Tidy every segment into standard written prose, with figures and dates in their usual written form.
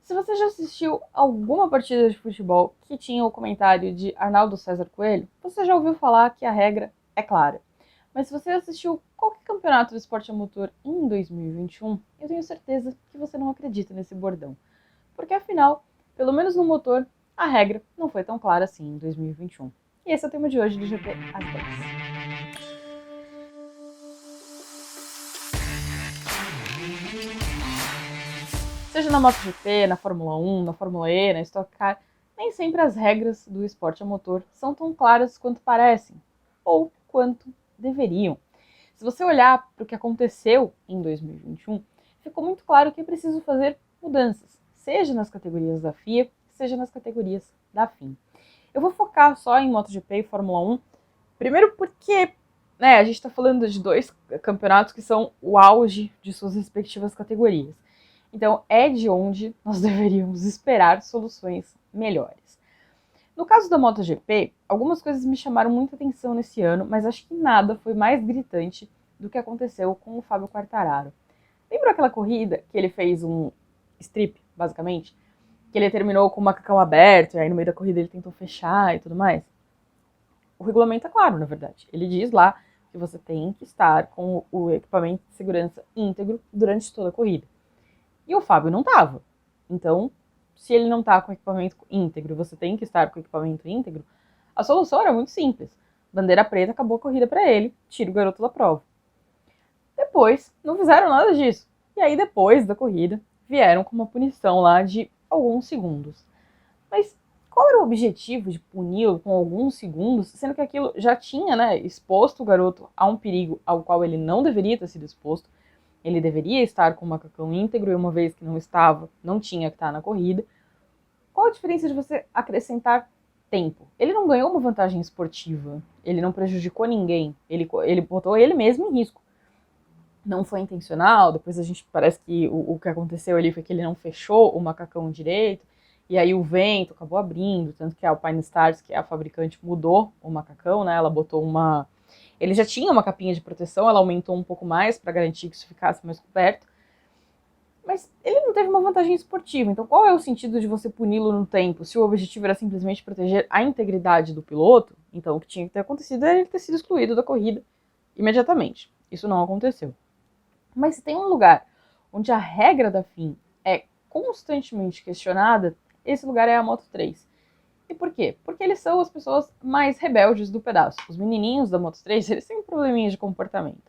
Se você já assistiu alguma partida de futebol que tinha o comentário de Arnaldo César Coelho, você já ouviu falar que a regra é clara. Mas se você assistiu qualquer campeonato do esporte a motor em 2021, eu tenho certeza que você não acredita nesse bordão. Porque afinal, pelo menos no motor, a regra não foi tão clara assim em 2021. E esse é o tema de hoje do GP às 10. Seja na MotoGP, na Fórmula 1, na Fórmula E, na Stock Car, nem sempre as regras do esporte a motor são tão claras quanto parecem, ou quanto deveriam. Se você olhar para o que aconteceu em 2021, ficou muito claro que é preciso fazer mudanças, seja nas categorias da FIA, seja nas categorias da FIM. Eu vou focar só em MotoGP e Fórmula 1, primeiro porque a gente está falando de dois campeonatos que são o auge de suas respectivas categorias. Então, é de onde nós deveríamos esperar soluções melhores. No caso da MotoGP, algumas coisas me chamaram muita atenção nesse ano, mas acho que nada foi mais gritante do que aconteceu com o Fábio Quartararo. Lembra aquela corrida que ele fez um strip, basicamente? Que ele terminou com o macacão aberto, e aí no meio da corrida ele tentou fechar e tudo mais? O regulamento é claro, na verdade. Ele diz lá que você tem que estar com o equipamento de segurança íntegro durante toda a corrida. E o Fábio não estava. Então, se ele não está com o equipamento íntegro, você tem que estar com o equipamento íntegro, a solução era muito simples. Bandeira preta, acabou a corrida para ele, tira o garoto da prova. Depois, não fizeram nada disso. E aí, depois da corrida, vieram com uma punição lá de alguns segundos. Mas qual era o objetivo de puni-lo com alguns segundos, sendo que aquilo já tinha, exposto o garoto a um perigo ao qual ele não deveria ter sido exposto? Ele deveria estar com o macacão íntegro e uma vez que não estava, não tinha que estar na corrida. Qual a diferença de você acrescentar tempo? Ele não ganhou uma vantagem esportiva, ele não prejudicou ninguém, ele botou ele mesmo em risco. Não foi intencional, depois a gente parece que o que aconteceu ali foi que ele não fechou o macacão direito, e aí o vento acabou abrindo, tanto que a Alpine Stars, que é a fabricante, mudou o macacão, né? Ela botou uma... Ele já tinha uma capinha de proteção, ela aumentou um pouco mais para garantir que isso ficasse mais coberto. Mas ele não teve uma vantagem esportiva, então qual é o sentido de você puni-lo no tempo? Se o objetivo era simplesmente proteger a integridade do piloto, então o que tinha que ter acontecido era ele ter sido excluído da corrida imediatamente. Isso não aconteceu. Mas se tem um lugar onde a regra da FIM é constantemente questionada, esse lugar é a Moto3. E por quê? Porque eles são as pessoas mais rebeldes do pedaço. Os menininhos da Moto3, eles têm um probleminha de comportamento.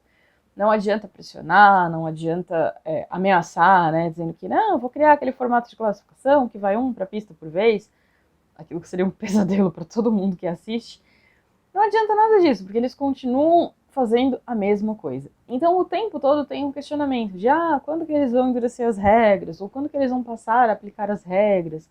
Não adianta pressionar, não adianta ameaçar, dizendo que não, vou criar aquele formato de classificação que vai um para a pista por vez, aquilo que seria um pesadelo para todo mundo que assiste. Não adianta nada disso, porque eles continuam fazendo a mesma coisa. Então o tempo todo tem um questionamento de quando que eles vão endurecer as regras, ou quando que eles vão passar a aplicar as regras.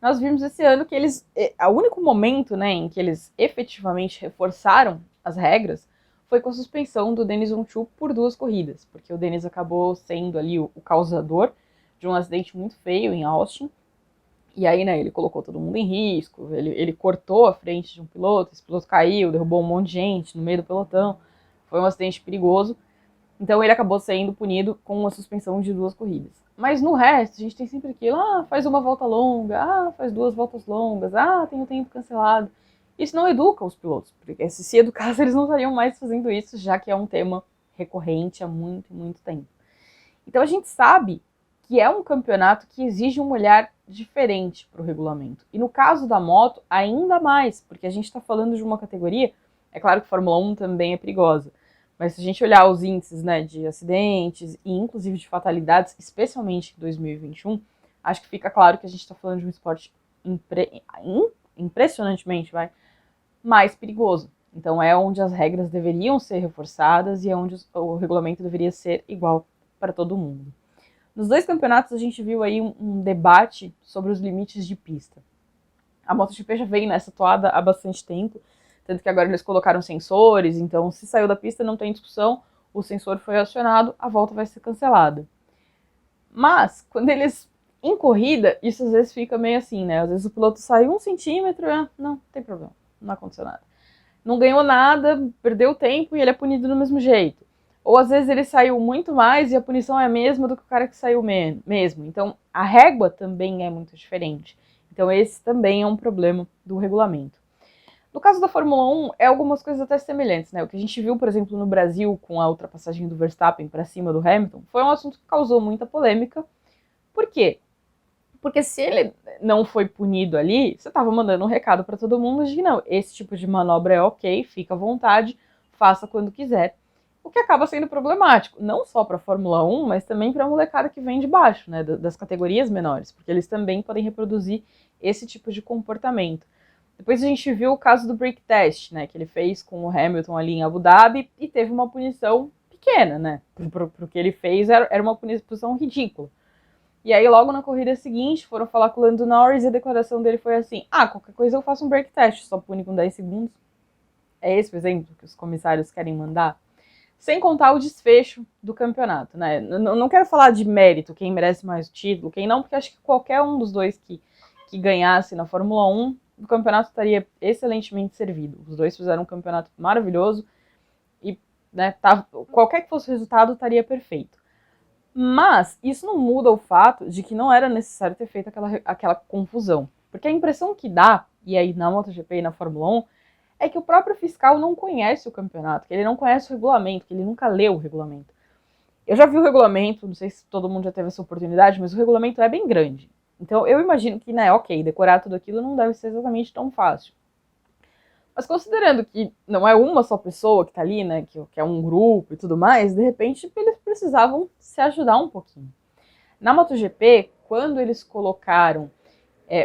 Nós vimos esse ano que eles, o único momento em que eles efetivamente reforçaram as regras foi com a suspensão do Denis Unchu por 2 corridas, porque o Denis acabou sendo ali o causador de um acidente muito feio em Austin, e aí ele colocou todo mundo em risco, ele cortou a frente de um piloto, esse piloto caiu, derrubou um monte de gente no meio do pelotão, foi um acidente perigoso, então ele acabou sendo punido com uma suspensão de 2 corridas. Mas no resto, a gente tem sempre aquilo, faz uma volta longa, faz 2 voltas longas, tem o tempo cancelado. Isso não educa os pilotos, porque se educasse eles não estariam mais fazendo isso, já que é um tema recorrente há muito, muito tempo. Então a gente sabe que é um campeonato que exige um olhar diferente para o regulamento. E no caso da moto, ainda mais, porque a gente está falando de uma categoria, é claro que Fórmula 1 também é perigosa, mas se a gente olhar os índices de acidentes e inclusive de fatalidades, especialmente em 2021, acho que fica claro que a gente está falando de um esporte impressionantemente mais perigoso. Então é onde as regras deveriam ser reforçadas e é onde o regulamento deveria ser igual para todo mundo. Nos 2 campeonatos a gente viu aí um debate sobre os limites de pista. A MotoGP já vem nessa toada há bastante tempo, tanto que agora eles colocaram sensores, então se saiu da pista não tem discussão, o sensor foi acionado, a volta vai ser cancelada. Mas, quando eles, em corrida, isso às vezes fica meio assim, às vezes o piloto sai 1 centímetro, não tem problema, não aconteceu nada. Não ganhou nada, perdeu tempo e ele é punido do mesmo jeito. Ou às vezes ele saiu muito mais e a punição é a mesma do que o cara que saiu mesmo. Então a régua também é muito diferente. Então esse também é um problema do regulamento. No caso da Fórmula 1, é algumas coisas até semelhantes, né? O que a gente viu, por exemplo, no Brasil, com a ultrapassagem do Verstappen para cima do Hamilton, foi um assunto que causou muita polêmica. Por quê? Porque se ele não foi punido ali, você estava mandando um recado para todo mundo de que não, esse tipo de manobra é ok, fica à vontade, faça quando quiser. O que acaba sendo problemático, não só para a Fórmula 1, mas também para a molecada que vem de baixo, né, das categorias menores, porque eles também podem reproduzir esse tipo de comportamento. Depois a gente viu o caso do brake test, né, que ele fez com o Hamilton ali em Abu Dhabi e teve uma punição pequena, né, pro que ele fez era uma punição ridícula. E aí, logo na corrida seguinte, foram falar com o Lando Norris e a declaração dele foi assim: qualquer coisa eu faço um break test, só pune com 10 segundos. É esse o exemplo que os comissários querem mandar? Sem contar o desfecho do campeonato, né? Não quero falar de mérito, quem merece mais o título, quem não, porque acho que qualquer um dos dois que ganhasse na Fórmula 1, o campeonato estaria excelentemente servido. Os dois fizeram um campeonato maravilhoso e, né, qualquer que fosse o resultado, estaria perfeito. Mas isso não muda o fato de que não era necessário ter feito aquela confusão. Porque a impressão que dá, e aí na MotoGP e na Fórmula 1, é que o próprio fiscal não conhece o campeonato, que ele não conhece o regulamento, que ele nunca leu o regulamento. Eu já vi o regulamento, não sei se todo mundo já teve essa oportunidade, mas o regulamento é bem grande. Então eu imagino que, né, ok, decorar tudo aquilo não deve ser exatamente tão fácil. Mas considerando que não é uma só pessoa que tá ali, né, que é um grupo e tudo mais, de repente eles precisavam se ajudar um pouquinho. Na MotoGP, quando eles colocaram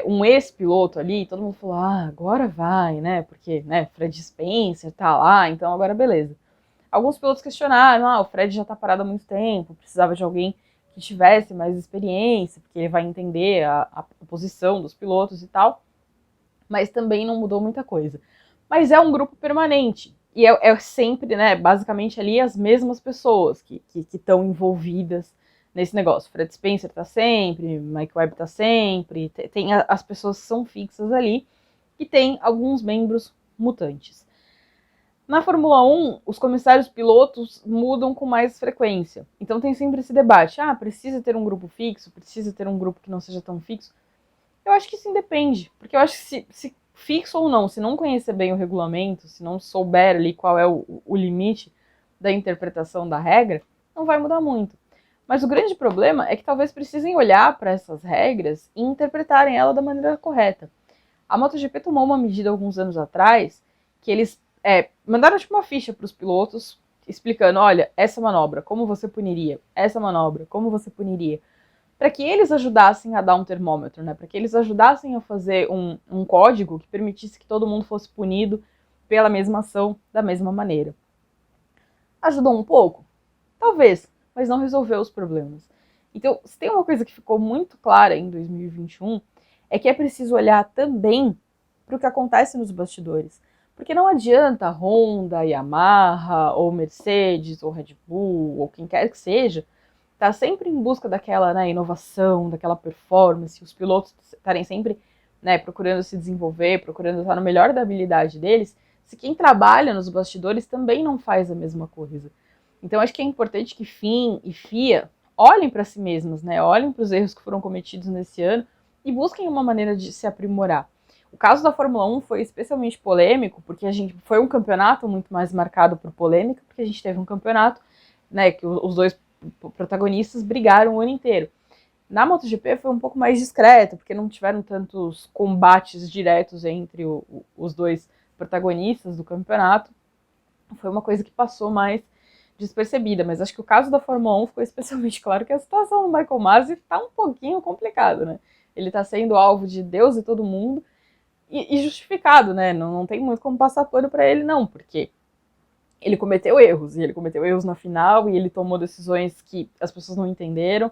um ex-piloto ali, todo mundo falou, agora vai, né, porque, né, Fred Spencer tá lá, então agora beleza. Alguns pilotos questionaram, o Fred já tá parado há muito tempo, precisava de alguém que tivesse mais experiência, porque ele vai entender a posição dos pilotos e tal, mas também não mudou muita coisa. Mas é um grupo permanente. E é sempre, né, basicamente ali as mesmas pessoas que estão envolvidas nesse negócio. Fred Spencer tá sempre, Mike Webb tá sempre, tem as pessoas que são fixas ali, e tem alguns membros mutantes. Na Fórmula 1, os comissários pilotos mudam com mais frequência. Então tem sempre esse debate, precisa ter um grupo fixo, precisa ter um grupo que não seja tão fixo. Eu acho que isso independe, porque eu acho que se fixo ou não, se não conhecer bem o regulamento, se não souber ali qual é o limite da interpretação da regra, não vai mudar muito. Mas o grande problema é que talvez precisem olhar para essas regras e interpretarem ela da maneira correta. A MotoGP tomou uma medida alguns anos atrás que eles mandaram tipo uma ficha para os pilotos explicando, olha, essa manobra, como você puniria? Essa manobra, como você puniria? Para que eles ajudassem a dar um termômetro, né? Para que eles ajudassem a fazer um código que permitisse que todo mundo fosse punido pela mesma ação, da mesma maneira. Ajudou um pouco? Talvez, mas não resolveu os problemas. Então, se tem uma coisa que ficou muito clara em 2021, é que é preciso olhar também para o que acontece nos bastidores. Porque não adianta Honda, Yamaha, ou Mercedes, ou Red Bull, ou quem quer que seja, tá sempre em busca daquela, né, inovação, daquela performance, os pilotos estarem sempre, né, procurando se desenvolver, procurando estar no melhor da habilidade deles, se quem trabalha nos bastidores também não faz a mesma coisa. Então acho que é importante que FIM e FIA olhem para si mesmas, né, olhem para os erros que foram cometidos nesse ano e busquem uma maneira de se aprimorar. O caso da Fórmula 1 foi especialmente polêmico, porque foi um campeonato muito mais marcado por polêmica, porque a gente teve um campeonato, né, que os dois protagonistas brigaram o ano inteiro. Na MotoGP foi um pouco mais discreto, porque não tiveram tantos combates diretos entre os dois protagonistas do campeonato. Foi uma coisa que passou mais despercebida, mas acho que o caso da Fórmula 1 ficou especialmente claro que a situação do Michael Masi está um pouquinho complicada, né? Ele está sendo alvo de Deus e todo mundo, e justificado, né? Não tem muito como passar pano para ele, não, porque ele cometeu erros, e ele cometeu erros na final, e ele tomou decisões que as pessoas não entenderam.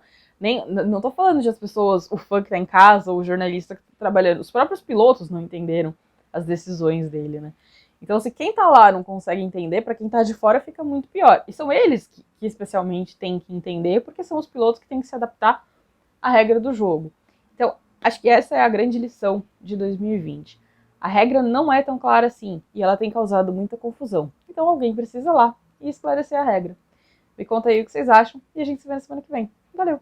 Não tô falando de as pessoas, o fã que tá em casa, ou o jornalista que tá trabalhando, os próprios pilotos não entenderam as decisões dele, né? Então, se quem tá lá não consegue entender, para quem tá de fora fica muito pior. E são eles que especialmente têm que entender, porque são os pilotos que têm que se adaptar à regra do jogo. Então, acho que essa é a grande lição de 2020. A regra não é tão clara assim, e ela tem causado muita confusão. Então alguém precisa ir lá e esclarecer a regra. Me conta aí o que vocês acham e a gente se vê na semana que vem. Valeu!